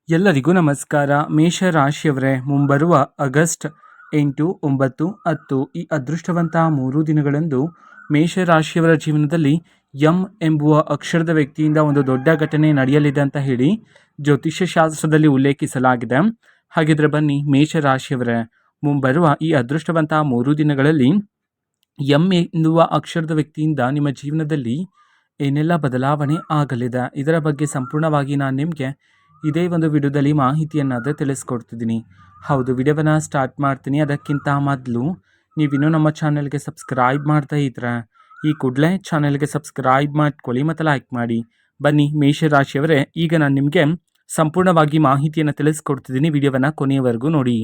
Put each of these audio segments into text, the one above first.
ಎಲ್ಲರಿಗೂ ನಮಸ್ಕಾರ. ಮೇಷರಾಶಿಯವರೇ, ಮುಂಬರುವ ಆಗಸ್ಟ್ 8, 9, 10 ಈ ಅದೃಷ್ಟವಂತ 3 ದಿನಗಳಂದು ಮೇಷರಾಶಿಯವರ ಜೀವನದಲ್ಲಿ ಎಂ ಎಂಬುವ ಅಕ್ಷರದ ವ್ಯಕ್ತಿಯಿಂದ ಒಂದು ದೊಡ್ಡ ಘಟನೆ ನಡೆಯಲಿದೆ ಅಂತ ಹೇಳಿ ಜ್ಯೋತಿಷ್ಯ ಶಾಸ್ತ್ರದಲ್ಲಿ ಉಲ್ಲೇಖಿಸಲಾಗಿದೆ. ಹಾಗಿದ್ರೆ ಬನ್ನಿ, ಮೇಷರಾಶಿಯವರೇ, ಮುಂಬರುವ ಈ ಅದೃಷ್ಟವಂತ 3 ದಿನಗಳಲ್ಲಿ ಎಂ ಎನ್ನುವ ಅಕ್ಷರದ ವ್ಯಕ್ತಿಯಿಂದ ನಿಮ್ಮ ಜೀವನದಲ್ಲಿ ಏನೆಲ್ಲ ಬದಲಾವಣೆ ಆಗಲಿದೆ, ಇದರ ಬಗ್ಗೆ ಸಂಪೂರ್ಣವಾಗಿ ನಾನು ನಿಮಗೆ ಇದೇ ಒಂದು ವಿಡಿಯೋದಲ್ಲಿ ಮಾಹಿತಿಯನ್ನಾದರೆ ತಿಳಿಸ್ಕೊಡ್ತಿದ್ದೀನಿ. ಹೌದು, ವಿಡಿಯೋವನ್ನು ಸ್ಟಾರ್ಟ್ ಮಾಡ್ತೀನಿ. ಅದಕ್ಕಿಂತ ಮೊದಲು ನೀವಿನ್ನೂ ನಮ್ಮ ಚಾನಲ್ಗೆ ಸಬ್ಸ್ಕ್ರೈಬ್ ಮಾಡ್ತಾ ಇದ್ರೆ ಈ ಕೂಡಲೇ ಚಾನಲ್ಗೆ ಸಬ್ಸ್ಕ್ರೈಬ್ ಮಾಡ್ಕೊಳ್ಳಿ ಮತ್ತು ಲೈಕ್ ಮಾಡಿ. ಬನ್ನಿ ಮೇಷರಾಶಿಯವರೇ, ಈಗ ನಾನು ನಿಮಗೆ ಸಂಪೂರ್ಣವಾಗಿ ಮಾಹಿತಿಯನ್ನು ತಿಳಿಸ್ಕೊಡ್ತಿದ್ದೀನಿ. ವಿಡಿಯೋವನ್ನು ಕೊನೆಯವರೆಗೂ ನೋಡಿ.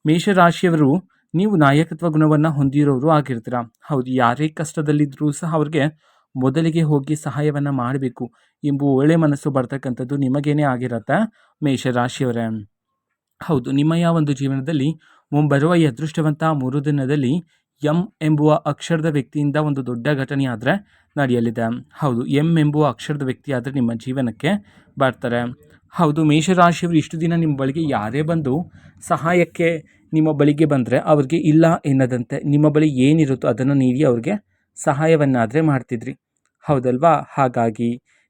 ಮೇಷರಾಶಿಯವರು, ನೀವು ನಾಯಕತ್ವ ಗುಣವನ್ನು ಹೊಂದಿರೋರು ಆಗಿರ್ತೀರ. ಹೌದು, ಯಾರೇ ಕಷ್ಟದಲ್ಲಿದ್ದರೂ ಸಹ ಅವ್ರಿಗೆ ಮೊದಲಿಗೆ ಹೋಗಿ ಸಹಾಯವನ್ನು ಮಾಡಬೇಕು ಎಂಬುವ ಒಳ್ಳೆ ಮನಸ್ಸು ಬರ್ತಕ್ಕಂಥದ್ದು ನಿಮಗೇನೆ ಆಗಿರುತ್ತೆ ಮೇಷರಾಶಿಯವರೇ. ಹೌದು, ನಿಮ್ಮಯ ಒಂದು ಜೀವನದಲ್ಲಿ ಮುಂಬರುವ ಈ ಅದೃಷ್ಟವಂತ 3 ದಿನದಲ್ಲಿ ಎಂ ಎಂಬುವ ಅಕ್ಷರದ ವ್ಯಕ್ತಿಯಿಂದ ಒಂದು ದೊಡ್ಡ ಘಟನೆ ಆದರೆ ನಡೆಯಲಿದೆ. ಹೌದು, ಎಂ ಎಂಬುವ ಅಕ್ಷರದ ವ್ಯಕ್ತಿ ಆದರೆ ನಿಮ್ಮ ಜೀವನಕ್ಕೆ ಬರ್ತಾರೆ. ಹೌದು, ಮೇಷರಾಶಿಯವರು ಇಷ್ಟು ದಿನ ನಿಮ್ಮ ಬಳಿಗೆ ಯಾರೇ ಬಂದು ಸಹಾಯಕ್ಕೆ ನಿಮ್ಮ ಬಳಿಗೆ ಬಂದರೆ ಅವ್ರಿಗೆ ಇಲ್ಲ ಎನ್ನದಂತೆ ನಿಮ್ಮ ಬಳಿ ಏನಿರುತ್ತೋ ಅದನ್ನು ನೀಡಿ ಅವ್ರಿಗೆ ಸಹಾಯವನ್ನಾದರೆ ಮಾಡ್ತಿದ್ರಿ, ಹೌದಲ್ವಾ? ಹಾಗಾಗಿ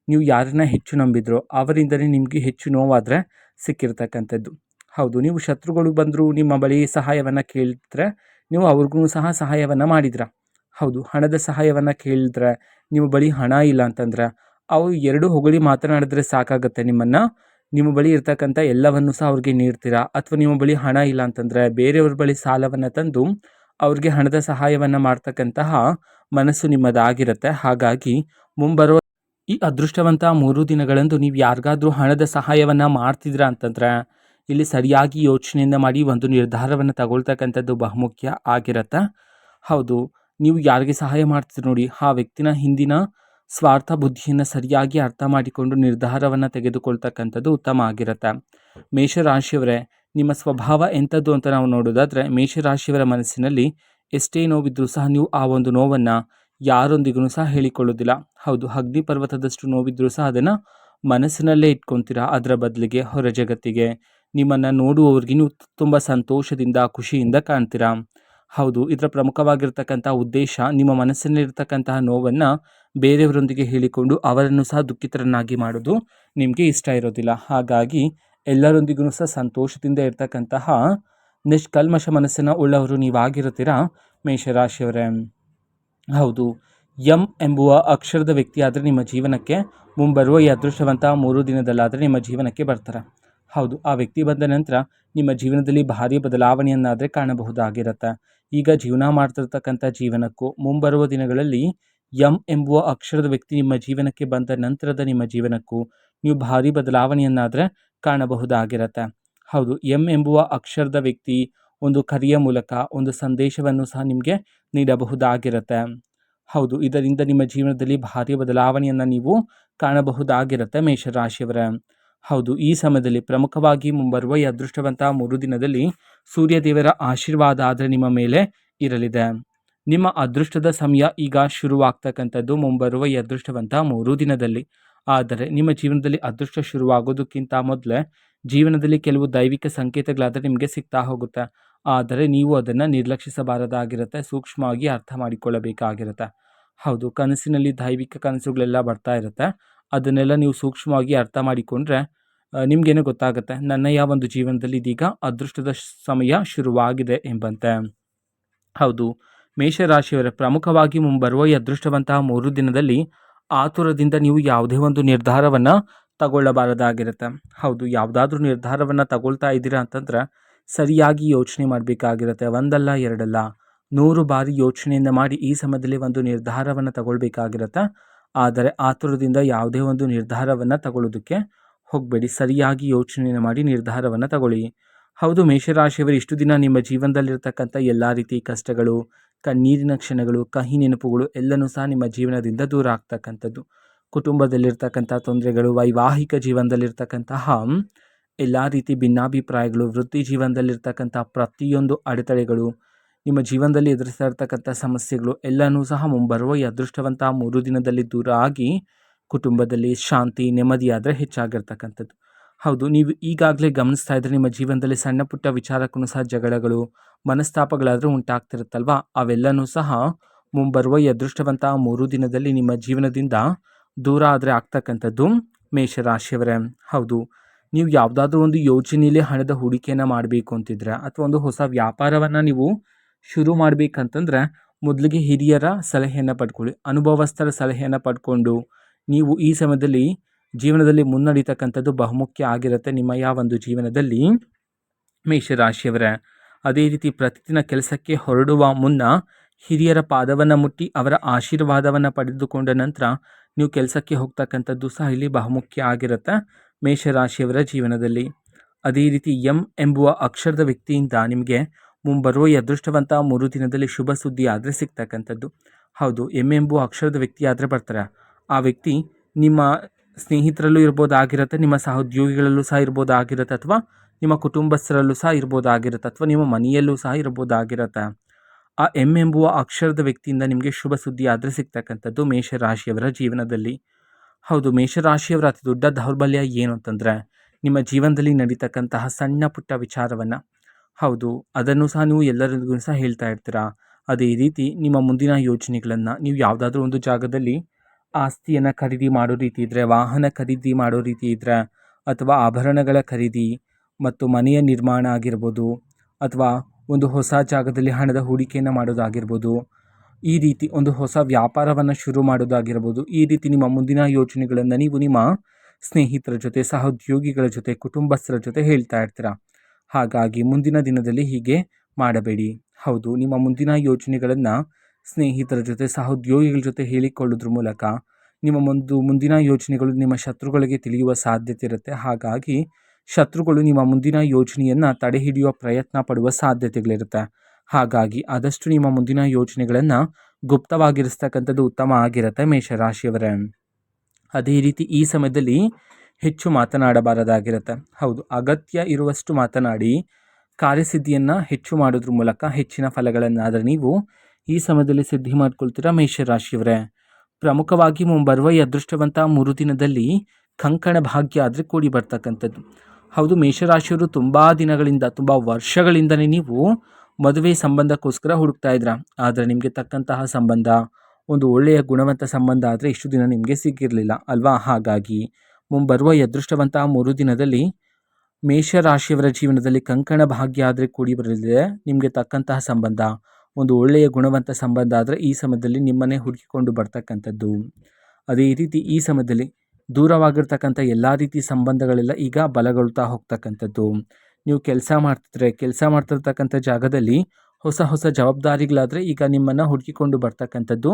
ನೀವು ಯಾರನ್ನ ಹೆಚ್ಚು ನಂಬಿದ್ರೋ ಅವರಿಂದಲೇ ನಿಮಗೆ ಹೆಚ್ಚು ನೋವಾದರೆ ಸಿಕ್ಕಿರ್ತಕ್ಕಂಥದ್ದು. ಹೌದು, ನೀವು ಶತ್ರುಗಳು ಬಂದರೂ ನಿಮ್ಮ ಬಳಿ ಸಹಾಯವನ್ನು ಕೇಳಿದ್ರೆ ನೀವು ಅವ್ರಿಗೂ ಸಹ ಸಹಾಯವನ್ನು ಮಾಡಿದ್ರ. ಹೌದು, ಹಣದ ಸಹಾಯವನ್ನು ಕೇಳಿದ್ರೆ ನಿಮ್ಮ ಬಳಿ ಹಣ ಇಲ್ಲ ಅಂತಂದ್ರೆ ಅವು ಎರಡು ಹೊಗಳಿ ಮಾತನಾಡಿದ್ರೆ ಸಾಕಾಗುತ್ತೆ ನಿಮ್ಮನ್ನು. ನಿಮ್ಮ ಬಳಿ ಇರ್ತಕ್ಕಂಥ ಎಲ್ಲವನ್ನು ಸಹ ಅವ್ರಿಗೆ ನೀಡ್ತೀರಾ. ಅಥವಾ ನಿಮ್ಮ ಬಳಿ ಹಣ ಇಲ್ಲ ಅಂತಂದರೆ ಬೇರೆಯವ್ರ ಬಳಿ ಸಾಲವನ್ನು ತಂದು ಅವ್ರಿಗೆ ಹಣದ ಸಹಾಯವನ್ನು ಮಾಡ್ತಕ್ಕಂತಹ ಮನಸ್ಸು ನಿಮ್ಮದಾಗಿರುತ್ತೆ. ಹಾಗಾಗಿ ಮುಂಬರುವ ಈ ಅದೃಷ್ಟವಂತ 3 ದಿನಗಳಂದು ನೀವು ಯಾರಿಗಾದ್ರೂ ಹಣದ ಸಹಾಯವನ್ನು ಮಾಡ್ತಿದ್ದೀರಾ ಅಂತಂದರೆ ಇಲ್ಲಿ ಸರಿಯಾಗಿ ಯೋಚನೆಯಿಂದ ಮಾಡಿ ಒಂದು ನಿರ್ಧಾರವನ್ನು ತಗೊಳ್ತಕ್ಕಂಥದ್ದು ಬಹುಮುಖ್ಯ ಆಗಿರುತ್ತೆ. ಹೌದು, ನೀವು ಯಾರಿಗೆ ಸಹಾಯ ಮಾಡ್ತಿದ್ರು ನೋಡಿ, ಆ ವ್ಯಕ್ತಿನ ಹಿಂದಿನ ಸ್ವಾರ್ಥ ಬುದ್ಧಿಯನ್ನು ಸರಿಯಾಗಿ ಅರ್ಥ ಮಾಡಿಕೊಂಡು ನಿರ್ಧಾರವನ್ನು ತೆಗೆದುಕೊಳ್ತಕ್ಕಂಥದ್ದು ಉತ್ತಮ ಆಗಿರುತ್ತೆ. ಮೇಷರಾಶಿಯವರೇ, ನಿಮ್ಮ ಸ್ವಭಾವ ಎಂಥದ್ದು ಅಂತ ನಾವು ನೋಡೋದಾದರೆ, ಮೇಷರಾಶಿಯವರ ಮನಸ್ಸಿನಲ್ಲಿ ಎಷ್ಟೇ ನೋವಿದ್ರೂ ಸಹ ನೀವು ಆ ಒಂದು ನೋವನ್ನು ಯಾರೊಂದಿಗೂ ಸಹ ಹೇಳಿಕೊಳ್ಳೋದಿಲ್ಲ. ಹೌದು, ಅಗ್ನಿ ಪರ್ವತದಷ್ಟು ನೋವಿದ್ರೂ ಸಹ ಅದನ್ನು ಮನಸ್ಸಿನಲ್ಲೇ ಇಟ್ಕೊತೀರಾ. ಅದರ ಬದಲಿಗೆ ಹೊರ ಜಗತ್ತಿಗೆ ನಿಮ್ಮನ್ನು ನೋಡುವವರಿಗೆ ನೀವು ತುಂಬ ಸಂತೋಷದಿಂದ ಖುಷಿಯಿಂದ ಕಾಣ್ತೀರಾ. ಹೌದು, ಇದರ ಪ್ರಮುಖವಾಗಿರ್ತಕ್ಕಂಥ ಉದ್ದೇಶ ನಿಮ್ಮ ಮನಸ್ಸಿನಲ್ಲಿರ್ತಕ್ಕಂತಹ ನೋವನ್ನು ಬೇರೆಯವರೊಂದಿಗೆ ಹೇಳಿಕೊಂಡು ಅವರನ್ನು ಸಹ ದುಃಖಿತರನ್ನಾಗಿ ಮಾಡೋದು ನಿಮಗೆ ಇಷ್ಟ ಇರೋದಿಲ್ಲ. ಹಾಗಾಗಿ ಎಲ್ಲರೊಂದಿಗೂ ಸಹ ಸಂತೋಷದಿಂದ ಇರ್ತಕ್ಕಂತಹ ನಿಷ್ಕಲ್ಮಶ ಮನಸ್ಸಿನ ಉಳ್ಳವರು ನೀವಾಗಿರುತ್ತೀರಾ ಮೇಷರಾಶಿಯವರೇ. ಹೌದು, ಎಂ ಎಂಬುವ ಅಕ್ಷರದ ವ್ಯಕ್ತಿ ಆದರೆ ನಿಮ್ಮ ಜೀವನಕ್ಕೆ ಮುಂಬರುವ ಈ ಅದೃಷ್ಟವಂತ 3 ದಿನದಲ್ಲಾದರೆ ನಿಮ್ಮ ಜೀವನಕ್ಕೆ ಬರ್ತಾರೆ. ಹೌದು, ಆ ವ್ಯಕ್ತಿ ಬಂದ ನಂತರ ನಿಮ್ಮ ಜೀವನದಲ್ಲಿ ಭಾರಿ ಬದಲಾವಣೆಯನ್ನಾದರೆ ಕಾಣಬಹುದಾಗಿರುತ್ತೆ. ಈಗ ಜೀವನ ಮಾಡ್ತಿರ್ತಕ್ಕಂಥ ಜೀವನಕ್ಕೂ ಮುಂಬರುವ ದಿನಗಳಲ್ಲಿ ಎಂ ಎಂಬುವ ಅಕ್ಷರದ ವ್ಯಕ್ತಿ ನಿಮ್ಮ ಜೀವನಕ್ಕೆ ಬಂದ ನಂತರದ ನಿಮ್ಮ ಜೀವನಕ್ಕೂ ನೀವು ಭಾರಿ ಬದಲಾವಣೆಯನ್ನಾದರೆ ಕಾಣಬಹುದಾಗಿರುತ್ತೆ. ಹೌದು, ಎಂ ಎಂಬುವ ಅಕ್ಷರದ ವ್ಯಕ್ತಿ ಒಂದು ಕರೆಯ ಮೂಲಕ ಒಂದು ಸಂದೇಶವನ್ನು ಸಹ ನಿಮಗೆ ನೀಡಬಹುದಾಗಿರುತ್ತೆ. ಹೌದು, ಇದರಿಂದ ನಿಮ್ಮ ಜೀವನದಲ್ಲಿ ಭಾರಿ ಬದಲಾವಣೆಯನ್ನು ನೀವು ಕಾಣಬಹುದಾಗಿರುತ್ತೆ ಮೇಷರಾಶಿಯವರ. ಹೌದು, ಈ ಸಮಯದಲ್ಲಿ ಪ್ರಮುಖವಾಗಿ ಮುಂಬರುವ ಈ ಅದೃಷ್ಟವಂತ 3 ದಿನದಲ್ಲಿ ಸೂರ್ಯದೇವರ ಆಶೀರ್ವಾದ ಆದರೆ ನಿಮ್ಮ ಮೇಲೆ ಇರಲಿದೆ. ನಿಮ್ಮ ಅದೃಷ್ಟದ ಸಮಯ ಈಗ ಶುರುವಾಗ್ತಕ್ಕಂಥದ್ದು ಮುಂಬರುವ ಈ ಅದೃಷ್ಟವಂತ 3 ದಿನದಲ್ಲಿ. ಆದರೆ ನಿಮ್ಮ ಜೀವನದಲ್ಲಿ ಅದೃಷ್ಟ ಶುರುವಾಗೋದಕ್ಕಿಂತ ಮೊದಲೇ ಜೀವನದಲ್ಲಿ ಕೆಲವು ದೈವಿಕ ಸಂಕೇತಗಳಾದರೆ ನಿಮಗೆ ಸಿಗ್ತಾ ಹೋಗುತ್ತೆ. ಆದರೆ ನೀವು ಅದನ್ನು ನಿರ್ಲಕ್ಷಿಸಬಾರದಾಗಿರುತ್ತೆ, ಸೂಕ್ಷ್ಮವಾಗಿ ಅರ್ಥ ಮಾಡಿಕೊಳ್ಳಬೇಕಾಗಿರುತ್ತೆ. ಹೌದು, ಕನಸಿನಲ್ಲಿ ದೈವಿಕ ಕನಸುಗಳೆಲ್ಲ ಬರ್ತಾ ಇರುತ್ತೆ. ಅದನ್ನೆಲ್ಲ ನೀವು ಸೂಕ್ಷ್ಮವಾಗಿ ಅರ್ಥ ಮಾಡಿಕೊಂಡ್ರೆ ನಿಮಗೇನೋ ಗೊತ್ತಾಗುತ್ತೆ, ನನ್ನ ಒಂದು ಜೀವನದಲ್ಲಿ ಇದೀಗ ಅದೃಷ್ಟದ ಸಮಯ ಶುರುವಾಗಿದೆ ಎಂಬಂತೆ. ಹೌದು, ಮೇಷರಾಶಿಯವರ ಪ್ರಮುಖವಾಗಿ ಮುಂಬರುವ ಈ ಅದೃಷ್ಟವಂತಹ 3 ದಿನದಲ್ಲಿ ಆತುರದಿಂದ ನೀವು ಯಾವುದೇ ಒಂದು ನಿರ್ಧಾರವನ್ನು ತಗೊಳ್ಳಬಾರದಾಗಿರುತ್ತೆ. ಹೌದು, ಯಾವುದಾದ್ರೂ ನಿರ್ಧಾರವನ್ನು ತಗೊಳ್ತಾ ಇದ್ದೀರಾ ಅಂತಂದ್ರೆ ಸರಿಯಾಗಿ ಯೋಚನೆ ಮಾಡಬೇಕಾಗಿರುತ್ತೆ. ಒಂದಲ್ಲ ಎರಡಲ್ಲ 100 ಬಾರಿ ಯೋಚನೆಯಿಂದ ಮಾಡಿ ಈ ಸಮಯದಲ್ಲಿ ಒಂದು ನಿರ್ಧಾರವನ್ನು ತಗೊಳ್ಬೇಕಾಗಿರುತ್ತೆ. ಆದರೆ ಆತುರದಿಂದ ಯಾವುದೇ ಒಂದು ನಿರ್ಧಾರವನ್ನು ತಗೊಳ್ಳೋದಕ್ಕೆ ಹೋಗಬೇಡಿ. ಸರಿಯಾಗಿ ಯೋಚನೆಯನ್ನು ಮಾಡಿ ನಿರ್ಧಾರವನ್ನು ತಗೊಳ್ಳಿ. ಹೌದು, ಮೇಷರಾಶಿಯವರು ಇಷ್ಟು ದಿನ ನಿಮ್ಮ ಜೀವನದಲ್ಲಿರ್ತಕ್ಕಂಥ ಎಲ್ಲ ರೀತಿ ಕಷ್ಟಗಳು, ಕಣ್ಣೀರಿನ ಕ್ಷಣಗಳು, ಕಹಿ ನೆನಪುಗಳು ಎಲ್ಲನೂ ಸಹ ನಿಮ್ಮ ಜೀವನದಿಂದ ದೂರ ಆಗ್ತಕ್ಕಂಥದ್ದು. ಕುಟುಂಬದಲ್ಲಿರ್ತಕ್ಕಂಥ ತೊಂದರೆಗಳು, ವೈವಾಹಿಕ ಜೀವನದಲ್ಲಿರ್ತಕ್ಕಂತಹ ಎಲ್ಲ ರೀತಿ ಭಿನ್ನಾಭಿಪ್ರಾಯಗಳು, ವೃತ್ತಿ ಜೀವನದಲ್ಲಿರ್ತಕ್ಕಂಥ ಪ್ರತಿಯೊಂದು ಅಡೆತಡೆಗಳು, ನಿಮ್ಮ ಜೀವನದಲ್ಲಿ ಎದುರಿಸ್ತಾ ಇರ್ತಕ್ಕಂಥ ಸಮಸ್ಯೆಗಳು ಎಲ್ಲನೂ ಸಹ ಮುಂಬರುವ ಈ ಅದೃಷ್ಟವಂತ 3 ದಿನದಲ್ಲಿ ದೂರ ಆಗಿ ಕುಟುಂಬದಲ್ಲಿ ಶಾಂತಿ ನೆಮ್ಮದಿಯಾದರೆ ಹೆಚ್ಚಾಗಿರ್ತಕ್ಕಂಥದ್ದು. ಹೌದು, ನೀವು ಈಗಾಗಲೇ ಗಮನಿಸ್ತಾ ಇದ್ರೆ ನಿಮ್ಮ ಜೀವನದಲ್ಲಿ ಸಣ್ಣ ಪುಟ್ಟ ವಿಚಾರಕ್ಕೂ ಸಹ ಜಗಳಗಳು, ಮನಸ್ತಾಪಗಳಾದರೂ ಉಂಟಾಗ್ತಿರುತ್ತಲ್ವಾ? ಅವೆಲ್ಲನೂ ಸಹ ಮುಂಬರುವ ಈ ಅದೃಷ್ಟವಂತ 3 ದಿನದಲ್ಲಿ ನಿಮ್ಮ ಜೀವನದಿಂದ ದೂರ ಆದರೆ ಆಗ್ತಕ್ಕಂಥದ್ದು ಮೇಷರಾಶಿಯವರೇ. ಹೌದು, ನೀವು ಯಾವುದಾದ್ರೂ ಒಂದು ಯೋಜನೆಯಲ್ಲಿ ಹಣದ ಹೂಡಿಕೆಯನ್ನು ಮಾಡಬೇಕು ಅಂತಿದ್ರೆ ಅಥವಾ ಒಂದು ಹೊಸ ವ್ಯಾಪಾರವನ್ನು ನೀವು ಶುರು ಮಾಡಬೇಕಂತಂದ್ರೆ ಮೊದಲಿಗೆ ಹಿರಿಯರ ಸಲಹೆಯನ್ನು ಪಡ್ಕೊಳ್ಳಿ. ಅನುಭವಸ್ಥರ ಸಲಹೆಯನ್ನು ಪಡ್ಕೊಂಡು ನೀವು ಈ ಸಮಯದಲ್ಲಿ ಜೀವನದಲ್ಲಿ ಮುನ್ನಡೀತಕ್ಕಂಥದ್ದು ಬಹುಮುಖ್ಯ ಆಗಿರುತ್ತೆ ನಿಮ್ಮ ಒಂದು ಜೀವನದಲ್ಲಿ ಮೇಷರಾಶಿಯವರೇ. ಅದೇ ರೀತಿ ಪ್ರತಿದಿನ ಕೆಲಸಕ್ಕೆ ಹೊರಡುವ ಮುನ್ನ ಹಿರಿಯರ ಪಾದವನ್ನು ಮುಟ್ಟಿ ಅವರ ಆಶೀರ್ವಾದವನ್ನು ಪಡೆದುಕೊಂಡ ನಂತರ ನೀವು ಕೆಲಸಕ್ಕೆ ಹೋಗ್ತಕ್ಕಂಥದ್ದು ಸಹ ಇಲ್ಲಿ ಬಹುಮುಖ್ಯ ಆಗಿರುತ್ತೆ ಮೇಷರಾಶಿಯವರ ಜೀವನದಲ್ಲಿ. ಅದೇ ರೀತಿ ಎಂ ಎಂಬುವ ಅಕ್ಷರದ ವ್ಯಕ್ತಿಯಿಂದ ನಿಮಗೆ ಮುಂಬರುವ ಈ ಅದೃಷ್ಟವಂತ 3 ದಿನದಲ್ಲಿ ಶುಭ ಸುದ್ದಿ ಆದರೆ ಸಿಗ್ತಕ್ಕಂಥದ್ದು. ಹೌದು, ಎಂ ಎಂಬುವ ಅಕ್ಷರದ ವ್ಯಕ್ತಿ ಆದರೆ ಬರ್ತಾರೆ. ಆ ವ್ಯಕ್ತಿ ನಿಮ್ಮ ಸ್ನೇಹಿತರಲ್ಲೂ ಇರ್ಬೋದಾಗಿರುತ್ತೆ, ನಿಮ್ಮ ಸಹೋದ್ಯೋಗಿಗಳಲ್ಲೂ ಸಹ ಇರ್ಬೋದಾಗಿರುತ್ತೆ, ಅಥವಾ ನಿಮ್ಮ ಕುಟುಂಬಸ್ಥರಲ್ಲೂ ಸಹ ಇರ್ಬೋದಾಗಿರುತ್ತೆ, ಅಥವಾ ನಿಮ್ಮ ಮನೆಯಲ್ಲೂ ಸಹ ಇರ್ಬೋದಾಗಿರುತ್ತೆ. ಆ ಎಂ ಎಂಬುವ ಅಕ್ಷರದ ವ್ಯಕ್ತಿಯಿಂದ ನಿಮಗೆ ಶುಭ ಸುದ್ದಿ ಆದರೆ ಸಿಗ್ತಕ್ಕಂಥದ್ದು ಮೇಷರಾಶಿಯವರ ಜೀವನದಲ್ಲಿ. ಹೌದು, ಮೇಷರಾಶಿಯವರ ಅತಿ ದೊಡ್ಡ ದೌರ್ಬಲ್ಯ ಏನು ಅಂತಂದರೆ ನಿಮ್ಮ ಜೀವನದಲ್ಲಿ ನಡೀತಕ್ಕಂತಹ ಸಣ್ಣ ಪುಟ್ಟ ವಿಚಾರವನ್ನು, ಹೌದು, ಅದನ್ನು ಸಹ ನೀವು ಎಲ್ಲರಿಗೂ ಸಹ ಹೇಳ್ತಾ ಇರ್ತೀರಾ. ಅದೇ ರೀತಿ ನಿಮ್ಮ ಮುಂದಿನ ಯೋಜನೆಗಳನ್ನು, ನೀವು ಯಾವುದಾದ್ರೂ ಒಂದು ಜಾಗದಲ್ಲಿ ಆಸ್ತಿಯನ್ನು ಖರೀದಿ ಮಾಡೋ ರೀತಿ ಇದ್ದರೆ, ವಾಹನ ಖರೀದಿ ಮಾಡೋ ರೀತಿ ಇದ್ದರೆ, ಅಥವಾ ಆಭರಣಗಳ ಖರೀದಿ ಮತ್ತು ಮನೆಯ ನಿರ್ಮಾಣ ಆಗಿರ್ಬೋದು, ಅಥವಾ ಒಂದು ಹೊಸ ಜಾಗದಲ್ಲಿ ಹಣದ ಹೂಡಿಕೆಯನ್ನು ಮಾಡೋದಾಗಿರ್ಬೋದು, ಈ ರೀತಿ ಒಂದು ಹೊಸ ವ್ಯಾಪಾರವನ್ನು ಶುರು ಮಾಡೋದಾಗಿರ್ಬೋದು, ಈ ರೀತಿ ನಿಮ್ಮ ಮುಂದಿನ ಯೋಜನೆಗಳನ್ನು ನೀವು ನಿಮ್ಮ ಸ್ನೇಹಿತರ ಜೊತೆ, ಸಹೋದ್ಯೋಗಿಗಳ ಜೊತೆ, ಕುಟುಂಬಸ್ಥರ ಜೊತೆ ಹೇಳ್ತಾ ಇರ್ತೀರ. ಹಾಗಾಗಿ ಮುಂದಿನ ದಿನದಲ್ಲಿ ಹೀಗೆ ಮಾಡಬೇಡಿ. ಹೌದು, ನಿಮ್ಮ ಮುಂದಿನ ಯೋಜನೆಗಳನ್ನು ಸ್ನೇಹಿತರ ಜೊತೆ, ಸಹೋದ್ಯೋಗಿಗಳ ಜೊತೆ ಹೇಳಿಕೊಳ್ಳೋದ್ರ ಮೂಲಕ ನಿಮ್ಮ ಮುಂದಿನ ಯೋಜನೆಗಳು ನಿಮ್ಮ ಶತ್ರುಗಳಿಗೆ ತಿಳಿಯುವ ಸಾಧ್ಯತೆ ಇರುತ್ತೆ. ಹಾಗಾಗಿ ಶತ್ರುಗಳು ನಿಮ್ಮ ಮುಂದಿನ ಯೋಜನೆಯನ್ನು ತಡೆ ಹಿಡಿಯುವ ಪ್ರಯತ್ನ ಪಡುವ ಸಾಧ್ಯತೆಗಳಿರುತ್ತೆ. ಹಾಗಾಗಿ ಆದಷ್ಟು ನಿಮ್ಮ ಮುಂದಿನ ಯೋಜನೆಗಳನ್ನು ಗುಪ್ತವಾಗಿರಿಸ್ತಕ್ಕಂಥದ್ದು ಉತ್ತಮ ಆಗಿರುತ್ತೆ ಮೇಷರಾಶಿಯವರೇ. ಅದೇ ರೀತಿ ಈ ಸಮಯದಲ್ಲಿ ಹೆಚ್ಚು ಮಾತನಾಡಬಾರದಾಗಿರುತ್ತೆ. ಹೌದು, ಅಗತ್ಯ ಇರುವಷ್ಟು ಮಾತನಾಡಿ ಕಾರ್ಯಸಿದ್ಧಿಯನ್ನು ಹೆಚ್ಚು ಮಾಡೋದ್ರ ಮೂಲಕ ಹೆಚ್ಚಿನ ಫಲಗಳನ್ನಾದರೆ ನೀವು ಈ ಸಮಯದಲ್ಲಿ ಸಿದ್ಧಿ ಮಾಡ್ಕೊಳ್ತೀರಾ ಮೇಷರಾಶಿಯವರೇ. ಪ್ರಮುಖವಾಗಿ ಮುಂಬರುವ ಈ ಅದೃಷ್ಟವಂತ 3 ದಿನದಲ್ಲಿ ಕಂಕಣ ಭಾಗ್ಯ ಆದರೆ ಕೂಡಿ ಬರ್ತಕ್ಕಂಥದ್ದು. ಹೌದು, ಮೇಷರಾಶಿಯವರು ತುಂಬ ದಿನಗಳಿಂದ, ತುಂಬ ವರ್ಷಗಳಿಂದಲೇ ನೀವು ಮದುವೆ ಸಂಬಂಧಕ್ಕೋಸ್ಕರ ಹುಡುಕ್ತಾ ಇದ್ರ. ಆದರೆ ನಿಮಗೆ ತಕ್ಕಂತಹ ಸಂಬಂಧ, ಒಂದು ಒಳ್ಳೆಯ ಗುಣವಂತ ಸಂಬಂಧ ಆದರೆ ಇಷ್ಟು ದಿನ ನಿಮಗೆ ಸಿಕ್ಕಿರಲಿಲ್ಲ ಅಲ್ವಾ? ಹಾಗಾಗಿ ಮುಂಬರುವ ಈ ಅದೃಷ್ಟವಂತ 3 ದಿನದಲ್ಲಿ ಮೇಷರಾಶಿಯವರ ಜೀವನದಲ್ಲಿ ಕಂಕಣ ಭಾಗ್ಯ ಆದರೆ ಕೂಡಿ ಬರಲಿದೆ. ನಿಮಗೆ ತಕ್ಕಂತಹ ಸಂಬಂಧ, ಒಂದು ಒಳ್ಳೆಯ ಗುಣವಂತ ಸಂಬಂಧ ಆದರೆ ಈ ಸಮಯದಲ್ಲಿ ನಿಮ್ಮನ್ನೇ ಹುಡುಕಿಕೊಂಡು ಬರ್ತಕ್ಕಂಥದ್ದು. ಅದೇ ರೀತಿ ಈ ಸಮಯದಲ್ಲಿ ದೂರವಾಗಿರ್ತಕ್ಕಂಥ ಎಲ್ಲ ರೀತಿ ಸಂಬಂಧಗಳೆಲ್ಲ ಈಗ ಬಲಗೊಳ್ತಾ ಹೋಗ್ತಕ್ಕಂಥದ್ದು. ನೀವು ಕೆಲಸ ಮಾಡ್ತಿರ್ತಕ್ಕಂಥ ಜಾಗದಲ್ಲಿ ಹೊಸ ಹೊಸ ಜವಾಬ್ದಾರಿಗಳಾದರೆ ಈಗ ನಿಮ್ಮನ್ನು ಹುಡುಕಿಕೊಂಡು ಬರ್ತಕ್ಕಂಥದ್ದು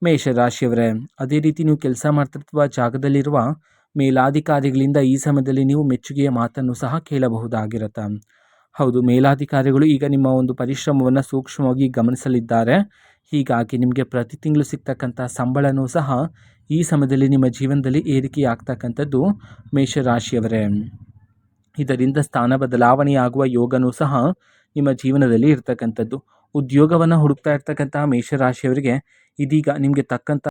ಮೇಷರಾಶಿಯವರೇ. ಅದೇ ರೀತಿ ನೀವು ಕೆಲಸ ಮಾಡ್ತಿರುವ ಜಾಗದಲ್ಲಿರುವ ಮೇಲಾಧಿಕಾರಿಗಳಿಂದ ಈ ಸಮಯದಲ್ಲಿ ನೀವು ಮೆಚ್ಚುಗೆಯ ಮಾತನ್ನು ಸಹ ಕೇಳಬಹುದಾಗಿರುತ್ತೆ. ಹೌದು, ಮೇಲಾಧಿಕಾರಿಗಳು ಈಗ ನಿಮ್ಮ ಒಂದು ಪರಿಶ್ರಮವನ್ನು ಸೂಕ್ಷ್ಮವಾಗಿ ಗಮನಿಸಲಿದ್ದಾರೆ. ಹೀಗಾಗಿ ನಿಮಗೆ ಪ್ರತಿ ತಿಂಗಳು ಸಿಗ್ತಕ್ಕಂಥ ಸಂಬಳನೂ ಸಹ ಈ ಸಮಯದಲ್ಲಿ ನಿಮ್ಮ ಜೀವನದಲ್ಲಿ ಏರಿಕೆಯಾಗ್ತಕ್ಕಂಥದ್ದು ಮೇಷರಾಶಿಯವರೇ. ಇದರಿಂದ ಸ್ಥಾನ ಬದಲಾವಣೆಯಾಗುವ ಯೋಗನೂ ಸಹ ನಿಮ್ಮ ಜೀವನದಲ್ಲಿ ಇರ್ತಕ್ಕಂಥದ್ದು. ಉದ್ಯೋಗವನ್ನು ಹುಡುಕ್ತಾ ಇರ್ತಕ್ಕಂತಹ ಮೇಷರಾಶಿಯವರಿಗೆ ಇದೀಗ ನಿಮಗೆ ತಕ್ಕಂಥ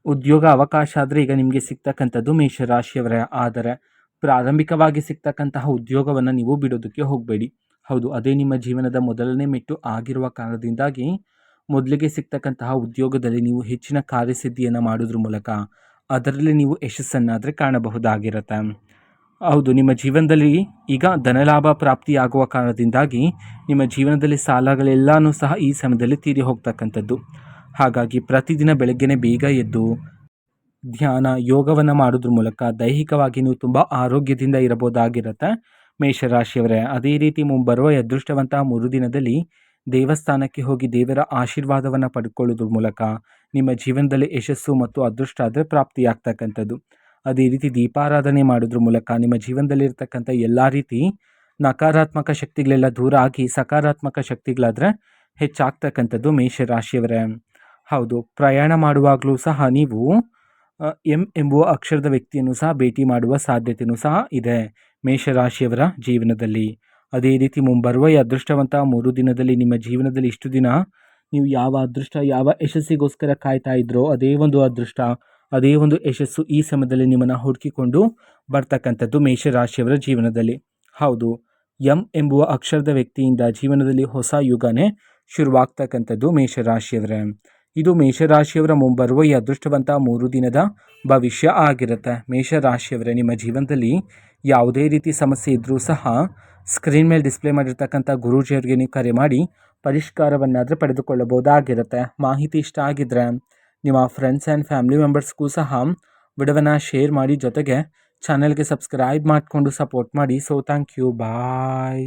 ಉದ್ಯೋಗ ಅವಕಾಶ ಆದರೆ ಈಗ ನಿಮಗೆ ಸಿಗ್ತಕ್ಕಂಥದ್ದು ಮೇಷರಾಶಿಯವರೇ. ಆದರೆ ಪ್ರಾರಂಭಿಕವಾಗಿ ಸಿಗ್ತಕ್ಕಂತಹ ಉದ್ಯೋಗವನ್ನು ನೀವು ಬಿಡೋದಕ್ಕೆ ಹೋಗಬೇಡಿ. ಹೌದು, ಅದೇ ನಿಮ್ಮ ಜೀವನದ ಮೊದಲನೇ ಮೆಟ್ಟು ಆಗಿರುವ ಕಾರಣದಿಂದಾಗಿ ಮೊದಲಿಗೆ ಸಿಗ್ತಕ್ಕಂತಹ ಉದ್ಯೋಗದಲ್ಲಿ ನೀವು ಹೆಚ್ಚಿನ ಕಾರ್ಯಸಿದ್ಧಿಯನ್ನು ಮಾಡೋದ್ರ ಮೂಲಕ ಅದರಲ್ಲಿ ನೀವು ಯಶಸ್ಸನ್ನಾದರೆ ಕಾಣಬಹುದಾಗಿರುತ್ತೆ. ಹೌದು, ನಿಮ್ಮ ಜೀವನದಲ್ಲಿ ಈಗ ಧನಲಾಭ ಪ್ರಾಪ್ತಿಯಾಗುವ ಕಾರಣದಿಂದಾಗಿ ನಿಮ್ಮ ಜೀವನದಲ್ಲಿ ಸಾಲಗಳೆಲ್ಲನೂ ಸಹ ಈ ಸಮಯದಲ್ಲಿ ತೀರಿ ಹೋಗ್ತಕ್ಕಂಥದ್ದು. ಹಾಗಾಗಿ ಪ್ರತಿದಿನ ಬೆಳಗ್ಗೆನೇ ಬೇಗ ಎದ್ದು ಧ್ಯಾನ, ಯೋಗವನ್ನು ಮಾಡೋದ್ರ ಮೂಲಕ ದೈಹಿಕವಾಗಿ ನೀವು ತುಂಬ ಆರೋಗ್ಯದಿಂದ ಇರಬಹುದಾಗಿರುತ್ತೆ ಮೇಷರಾಶಿಯವರೇ. ಅದೇ ರೀತಿ ಮುಂಬರುವ ಅದೃಷ್ಟವಂತ 3 ದಿನದಲ್ಲಿ ದೇವಸ್ಥಾನಕ್ಕೆ ಹೋಗಿ ದೇವರ ಆಶೀರ್ವಾದವನ್ನು ಪಡ್ಕೊಳ್ಳೋದ್ರ ಮೂಲಕ ನಿಮ್ಮ ಜೀವನದಲ್ಲಿ ಯಶಸ್ಸು ಮತ್ತು ಅದೃಷ್ಟ ಆದರೆ ಪ್ರಾಪ್ತಿಯಾಗ್ತಕ್ಕಂಥದ್ದು. ಅದೇ ರೀತಿ ದೀಪಾರಾಧನೆ ಮಾಡೋದ್ರ ಮೂಲಕ ನಿಮ್ಮ ಜೀವನದಲ್ಲಿರ್ತಕ್ಕಂಥ ಎಲ್ಲ ರೀತಿ ನಕಾರಾತ್ಮಕ ಶಕ್ತಿಗಳೆಲ್ಲ ದೂರ ಆಗಿ ಸಕಾರಾತ್ಮಕ ಶಕ್ತಿಗಳಾದರೆ ಹೆಚ್ಚಾಗ್ತಕ್ಕಂಥದ್ದು ಮೇಷರಾಶಿಯವರೇ. ಹೌದು, ಪ್ರಯಾಣ ಮಾಡುವಾಗಲೂ ಸಹ ನೀವು ಎಂ ಎಂಬುವ ಅಕ್ಷರದ ವ್ಯಕ್ತಿಯನ್ನು ಸಹ ಭೇಟಿ ಮಾಡುವ ಸಾಧ್ಯತೆಯೂ ಸಹ ಇದೆ ಮೇಷರಾಶಿಯವರ ಜೀವನದಲ್ಲಿ. ಅದೇ ರೀತಿ ಮುಂಬರುವ ಈ ಅದೃಷ್ಟವಂತ 3 ದಿನದಲ್ಲಿ ನಿಮ್ಮ ಜೀವನದಲ್ಲಿ ಇಷ್ಟು ದಿನ ನೀವು ಯಾವ ಅದೃಷ್ಟ, ಯಾವ ಯಶಸ್ಸಿಗೋಸ್ಕರ ಕಾಯ್ತಾ ಇದ್ರೋ ಅದೇ ಒಂದು ಅದೃಷ್ಟ ಅದೇ ಒಂದು ಯಶಸ್ಸು ಈ ಸಮಯದಲ್ಲಿ ನಿಮ್ಮನ್ನು ಹುಡುಕಿಕೊಂಡು ಬರ್ತಕ್ಕಂಥದ್ದು ಮೇಷರಾಶಿಯವರ ಜೀವನದಲ್ಲಿ. ಹೌದು, ಎಂ ಎಂಬುವ ಅಕ್ಷರದ ವ್ಯಕ್ತಿಯಿಂದ ಜೀವನದಲ್ಲಿ ಹೊಸ ಯುಗನೇ ಶುರುವಾಗ್ತಕ್ಕಂಥದ್ದು ಮೇಷರಾಶಿಯವರೇ. ಇದು ಮೇಷರಾಶಿಯವರ ಮುಂಬರುವ ಈ ಅದೃಷ್ಟವಂತ 3 ದಿನದ ಭವಿಷ್ಯ ಆಗಿರುತ್ತೆ. ಮೇಷರಾಶಿಯವರೇ, ನಿಮ್ಮ ಜೀವನದಲ್ಲಿ ಯಾವುದೇ ರೀತಿ ಸಮಸ್ಯೆ ಇದ್ದರೂ ಸಹ ಸ್ಕ್ರೀನ್ ಮೇಲೆ ಡಿಸ್ಪ್ಲೇ ಮಾಡಿರ್ತಕ್ಕಂಥ ಗುರೂಜಿಯವರಿಗೆ ನೀವು ಕರೆ ಮಾಡಿ ಪರಿಷ್ಕಾರವನ್ನಾದರೂ ಪಡೆದುಕೊಳ್ಳಬಹುದಾಗಿರುತ್ತೆ. ಮಾಹಿತಿ ಇಷ್ಟ ಆಗಿದ್ದರೆ ನಿಮ್ಮ ಫ್ರೆಂಡ್ಸ್ ಆ್ಯಂಡ್ ಫ್ಯಾಮಿಲಿ ಮೆಂಬರ್ಸ್ಗೂ ಸಹ ವಿಡಿಯೋವನ್ನು ಶೇರ್ ಮಾಡಿ, ಜೊತೆಗೆ ಚಾನಲ್ಗೆ ಸಬ್ಸ್ಕ್ರೈಬ್ ಮಾಡಿಕೊಂಡು ಸಪೋರ್ಟ್ ಮಾಡಿ. So thank you, bye.